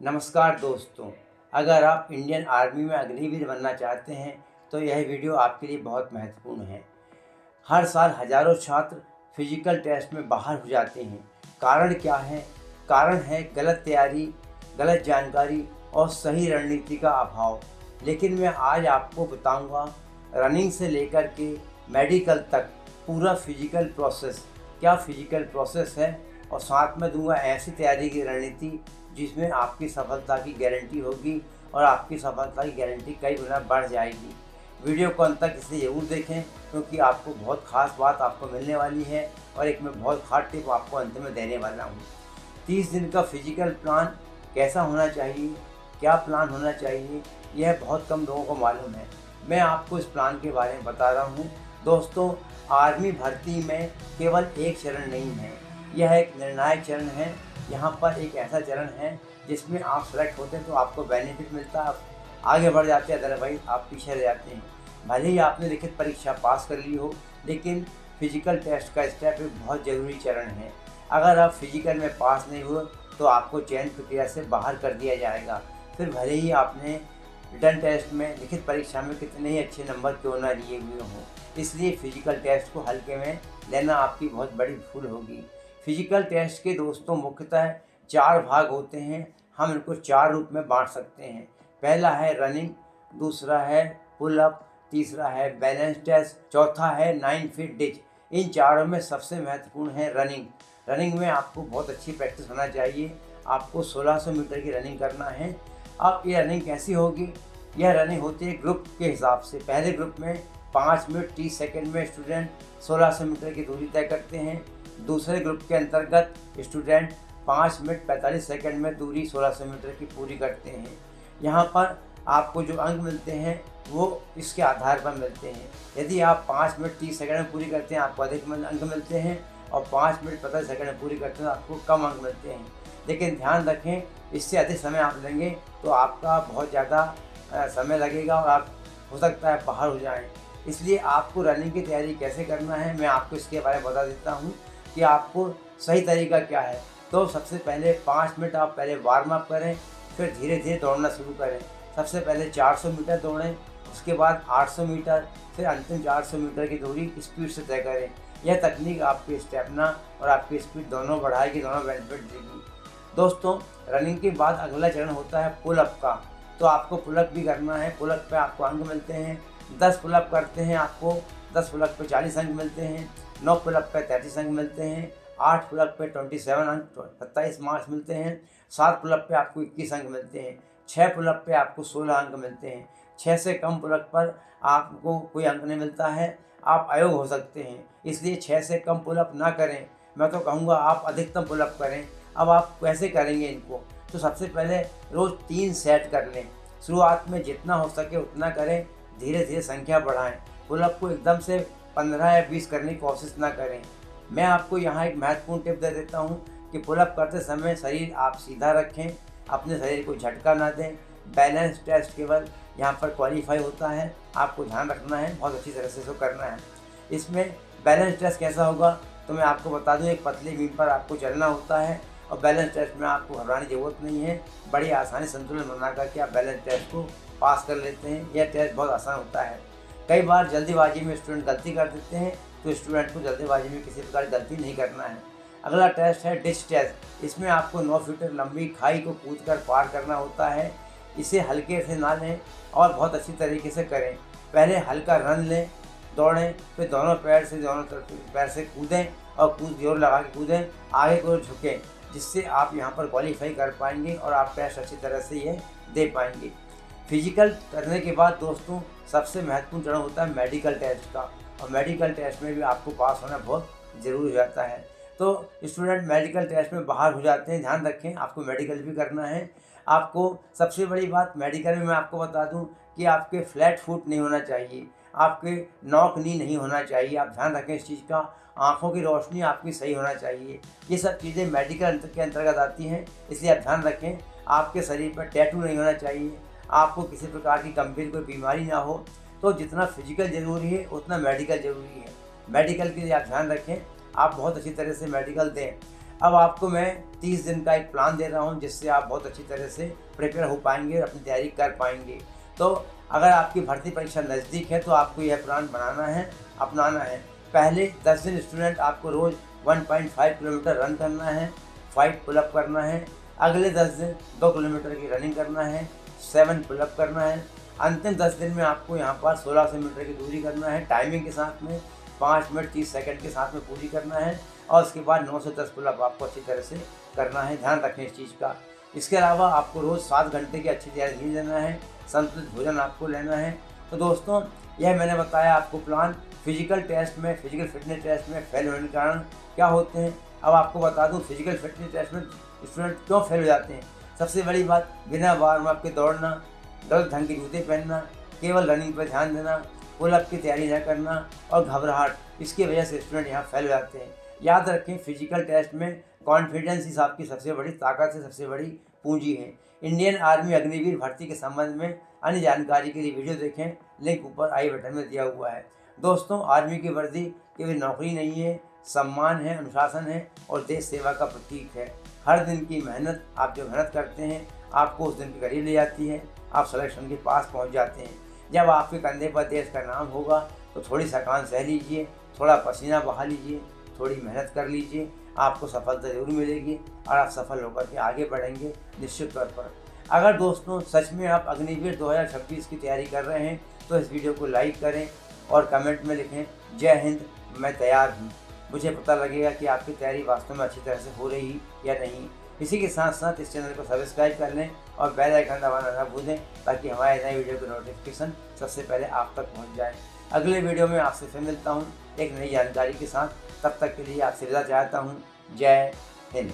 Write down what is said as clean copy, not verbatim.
नमस्कार दोस्तों, अगर आप इंडियन आर्मी में अग्निवीर बनना चाहते हैं तो यह वीडियो आपके लिए बहुत महत्वपूर्ण है। हर साल हजारों छात्र फिजिकल टेस्ट में बाहर हो जाते हैं। कारण क्या है? कारण है गलत तैयारी, गलत जानकारी और सही रणनीति का अभाव। लेकिन मैं आज आपको बताऊंगा रनिंग से लेकर के मेडिकल तक पूरा फिजिकल प्रोसेस, क्या फिजिकल प्रोसेस है, और साथ में दूंगा ऐसी तैयारी की रणनीति जिसमें आपकी सफलता की गारंटी होगी और आपकी सफलता की गारंटी कई गुना बढ़ जाएगी। वीडियो को अंत तक इसलिए ज़रूर देखें क्योंकि आपको बहुत ख़ास बात आपको मिलने वाली है और एक मैं बहुत खास टिप आपको अंत में देने वाला हूँ। 30 दिन का फिजिकल प्लान कैसा होना चाहिए, क्या प्लान होना चाहिए, यह बहुत कम लोगों को मालूम है। मैं आपको इस प्लान के बारे में बता रहा हूँ। दोस्तों, आर्मी भर्ती में केवल एक चरण नहीं है, यह एक निर्णायक चरण है। यहाँ पर एक ऐसा चरण है जिसमें आप सेलेक्ट होते हैं तो आपको बेनिफिट मिलता है, आप आगे बढ़ जाते हैं, अदरवाइज आप पीछे रह जाते हैं। भले ही आपने लिखित परीक्षा पास कर ली हो, लेकिन फिजिकल टेस्ट का स्टेप एक बहुत ज़रूरी चरण है। अगर आप फिजिकल में पास नहीं हुए तो आपको चयन प्रक्रिया से बाहर कर दिया जाएगा। फिर भले ही आपने रिटन टेस्ट में, लिखित परीक्षा में कितने ही अच्छे नंबर क्यों ना लिए हुए हों। इसलिए फिजिकल टेस्ट को हल्के में लेना आपकी बहुत बड़ी भूल होगी। फिजिकल टेस्ट के दोस्तों मुख्यतः 4 भाग होते हैं। हम इनको 4 रूप में बांट सकते हैं। पहला है रनिंग, दूसरा है पुल अप, तीसरा है बैलेंस टेस्ट, चौथा है 9 फीट डिच। इन चारों में सबसे महत्वपूर्ण है रनिंग। रनिंग में आपको बहुत अच्छी प्रैक्टिस होना चाहिए। आपको 1600 मीटर की रनिंग करना है। अब ये रनिंग कैसी होगी? यह रनिंग होती है ग्रुप के हिसाब से। पहले ग्रुप में 5 मिनट 30 सेकेंड में स्टूडेंट 1600 मीटर की दूरी तय करते हैं। दूसरे ग्रुप के अंतर्गत स्टूडेंट 5 मिनट 45 सेकेंड में दूरी 1600 मीटर की पूरी करते हैं। यहाँ पर आपको जो अंक मिलते हैं वो इसके आधार पर मिलते हैं। यदि आप 5 मिनट 30 सेकेंड में पूरी करते हैं आपको अधिक अंक मिलते हैं, और 5 मिनट 45 सेकेंड में पूरी करते हैं तो आपको कम अंक मिलते हैं। लेकिन ध्यान रखें, इससे अधिक समय आप लेंगे तो आपका बहुत ज़्यादा समय लगेगा और आप हो सकता है बाहर हो जाएँ। इसलिए आपको रनिंग की तैयारी कैसे करना है मैं आपको इसके बारे में बता देता हूँ कि आपको सही तरीका क्या है। तो सबसे पहले 5 मिनट आप पहले वार्म अप करें, फिर धीरे धीरे दौड़ना शुरू करें। सबसे पहले 400 मीटर दौड़ें, उसके बाद 800 मीटर, फिर अंतिम 400 मीटर की दूरी स्पीड से तय करें। यह तकनीक आपकी स्टेमिना और आपकी स्पीड दोनों बढ़ाएगी, दोनों बेनिफिट देगी। दोस्तों, रनिंग के बाद अगला चरण होता है पुल अप का। तो आपको पुल अप भी करना है। पुल अप पे आपको अंक मिलते हैं। 10 पुल अप करते हैं आपको 10 पुल अप पे 40 अंक मिलते हैं। 9 पुल अप पे 33 अंक मिलते हैं। 8 पुल अप पे 27 अंक 27 मार्क्स मिलते हैं। 7 पुल अप पे आपको 21 अंक मिलते हैं। 6 पुल अप पे आपको 16 अंक मिलते हैं। 6 से कम पुल अप पर आपको कोई अंक नहीं मिलता है, आप अयोग्य हो सकते हैं। इसलिए 6 से कम पुल अप ना करें। मैं तो कहूँगा आप अधिकतम पुल अप करें। अब आप कैसे करेंगे इनको? तो सबसे पहले रोज़ 3 सेट कर लें। शुरुआत में जितना हो सके उतना करें, धीरे धीरे संख्या बढ़ाएं। पुल अप को एकदम से 15 या 20 करने की कोशिश ना करें। मैं आपको यहाँ एक महत्वपूर्ण टिप दे देता हूँ कि पुल अप करते समय शरीर आप सीधा रखें, अपने शरीर को झटका ना दें। बैलेंस टेस्ट केवल यहाँ पर क्वालिफाई होता है, आपको ध्यान रखना है, बहुत अच्छी तरह से इसको करना है। इसमें बैलेंस टेस्ट कैसा होगा तो मैं आपको बता दूँ, एक पतली बीम पर आपको चलना होता है और बैलेंस टेस्ट में आपको घबराने की ज़रूरत नहीं है। बड़ी आसानी संतुलन बना करके आप बैलेंस टेस्ट को पास कर लेते हैं। यह टेस्ट बहुत आसान होता है। कई बार जल्दीबाजी में स्टूडेंट गलती कर देते हैं, तो स्टूडेंट को जल्दीबाजी में किसी प्रकार गलती नहीं करना है। अगला टेस्ट है डिच टेस्ट। इसमें आपको 9 फीट लंबी खाई को कूदकर पार करना होता है। इसे हल्के से ना लें और बहुत अच्छी तरीके से करें। पहले हल्का रन लें, दौड़ें, फिर दोनों पैर से कूदें और जोर लगा के कूदें, आगे की ओर झुकें, जिससे आप यहाँ पर क्वालिफाई कर पाएंगे और आप टेस्ट अच्छी तरह से ये दे पाएंगे। फिजिकल करने के बाद दोस्तों सबसे महत्वपूर्ण चरण होता है मेडिकल टेस्ट का, और मेडिकल टेस्ट में भी आपको पास होना बहुत ज़रूरी हो जाता है। तो स्टूडेंट मेडिकल टेस्ट में बाहर हो जाते हैं, ध्यान रखें आपको मेडिकल भी करना है। आपको सबसे बड़ी बात मेडिकल में मैं आपको बता दूं कि आपके फ्लैट फुट नहीं होना चाहिए, आपके नॉक नी नहीं होना चाहिए। आप ध्यान रखें इस चीज़ का। आँखों की रोशनी आपकी सही होना चाहिए। ये सब चीज़ें मेडिकल के अंतर्गत आती हैं, इसलिए आप ध्यान रखें। आपके शरीर पर टैटू नहीं होना चाहिए, आपको किसी प्रकार की गंभीर कोई बीमारी ना हो। तो जितना फिजिकल ज़रूरी है उतना मेडिकल ज़रूरी है। मेडिकल के लिए आप ध्यान रखें, आप बहुत अच्छी तरह से मेडिकल दें। अब आपको मैं 30 दिन का एक प्लान दे रहा हूँ, जिससे आप बहुत अच्छी तरह से प्रिपेयर हो पाएंगे और अपनी तैयारी कर पाएंगे। तो अगर आपकी भर्ती परीक्षा नज़दीक है तो आपको यह प्लान बनाना है, अपनाना है। पहले 10 दिन स्टूडेंट आपको रोज़ 1.5 किलोमीटर रन करना है, 5 पुलअप करना है। अगले 10 दिन 2 किलोमीटर की रनिंग करना है, 7 पुलअप करना है। अंतिम 10 दिन में आपको यहाँ पर 1600 मीटर की दूरी करना है, टाइमिंग के साथ में 5 मिनट 30 सेकंड के साथ में पूरी करना है। और उसके बाद 9 से 10 पुलअप आपको अच्छी तरह से करना है, ध्यान रखें इस चीज़ का। इसके अलावा आपको रोज़ 7 घंटे की अच्छी तैयारी नहीं लेना है, संतुलित भोजन आपको लेना है। तो दोस्तों, यह मैंने बताया आपको प्लान। फिजिकल टेस्ट में, फिजिकल फिटनेस टेस्ट में फेल होने के कारण क्या होते हैं, अब आपको बता दूं। फिजिकल फिटनेस टेस्ट में स्टूडेंट क्यों फेल हो जाते हैं। सबसे बड़ी बात, बिना वार्म अप के दौड़ना, गलत ढंग के जूते पहनना, केवल रनिंग पर ध्यान देना, पुलअप की तैयारी न करना और घबराहट, इसकी वजह से स्टूडेंट यहाँ फेल हो जाते हैं। याद रखें, फिजिकल टेस्ट में कॉन्फिडेंस ही आपकी सबसे बड़ी ताकत है, सबसे बड़ी पूंजी है। इंडियन आर्मी अग्निवीर भर्ती के संबंध में अन्य जानकारी के लिए वीडियो देखें, लिंक ऊपर आई बटन में दिया हुआ है। दोस्तों, आर्मी की वर्दी केवल नौकरी नहीं है, सम्मान है, अनुशासन है और देश सेवा का प्रतीक है। हर दिन की मेहनत, आप जो मेहनत करते हैं, आपको उस दिन के करीब ले जाती है, आप सिलेक्शन के पास पहुंच जाते हैं। जब आपके कंधे पर देश का नाम होगा तो थोड़ी थकान सह लीजिए, थोड़ा पसीना बहा लीजिए, थोड़ी मेहनत कर लीजिए, आपको सफलता जरूर मिलेगी और आप सफल होकर के आगे बढ़ेंगे निश्चित तौर पर। अगर दोस्तों सच में आप अग्निवीर 2026 की तैयारी कर रहे हैं तो इस वीडियो को लाइक करें और कमेंट में लिखें, जय हिंद, मैं तैयार हूँ। मुझे पता लगेगा कि आपकी तैयारी वास्तव में अच्छी तरह से हो रही या नहीं। इसी के साथ साथ इस चैनल को सब्सक्राइब कर लें और बेल आइकन दबाना ना भूलें, ताकि हमारे नए वीडियो की नोटिफिकेशन सबसे पहले आप तक पहुंच जाए। अगले वीडियो में आपसे फिर मिलता हूं एक नई जानकारी के साथ। तब तक के लिए आपसे विदा चाहता हूं। जय हिंद।